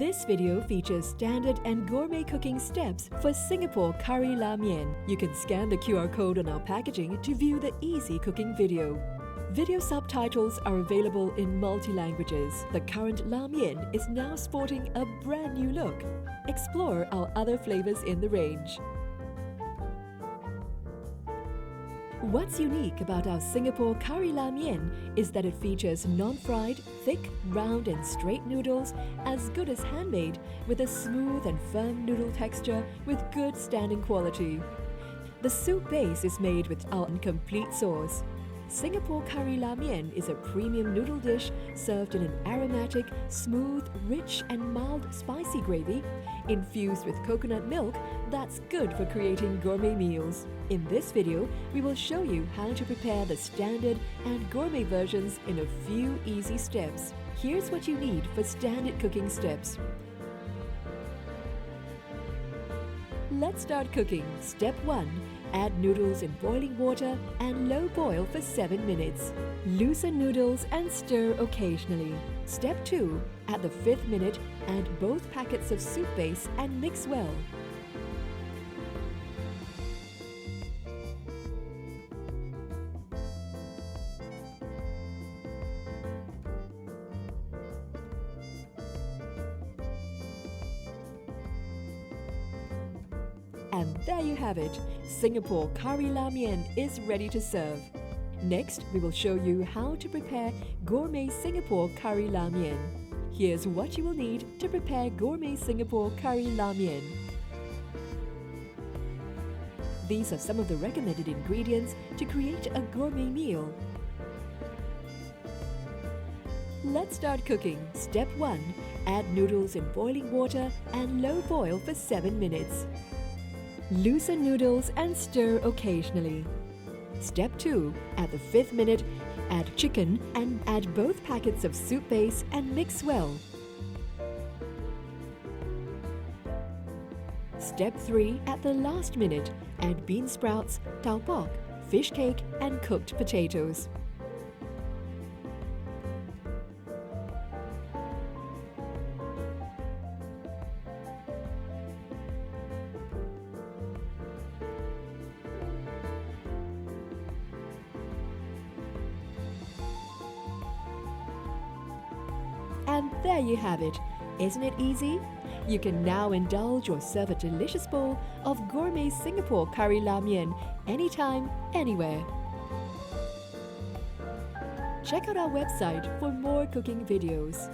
This video features standard and gourmet cooking steps for Singapore curry LaMian. You can scan the QR code on our packaging to view the easy cooking video. Video subtitles are available in multi-languages. The current LaMian is now sporting a brand new look. Explore our other flavors in the range. What's unique about our Singapore curry LaMian is that it features non-fried, thick, round and straight noodles as good as handmade, with a smooth and firm noodle texture with good standing quality. The soup base is made with our complete sauce. Singapore curry LaMian is a premium noodle dish served in an aromatic, smooth, rich and mild spicy gravy infused with coconut milk that's good for creating gourmet meals. In this video, we will show you how to prepare the standard and gourmet versions in a few easy steps. Here's what you need for standard cooking steps. Let's start cooking. Step 1. Add noodles in boiling water and low boil for 7 minutes. Loosen noodles and stir occasionally. Step 2. At the 5th minute, add both packets of soup base and mix well. And there you have it. Singapore curry LaMian is ready to serve. Next, we will show you how to prepare gourmet Singapore curry LaMian. Here's what you will need to prepare gourmet Singapore curry LaMian. These are some of the recommended ingredients to create a gourmet meal. Let's start cooking. Step 1. Add noodles in boiling water and low boil for 7 minutes. Loosen noodles and stir occasionally. Step 2. At the 5th minute, add chicken and add both packets of soup base and mix well. Step 3. At the last minute, add bean sprouts, tau pok, fish cake and cooked potatoes. And there you have it. Isn't it easy? You can now indulge or serve a delicious bowl of gourmet Singapore curry LaMian anytime, anywhere. Check out our website for more cooking videos.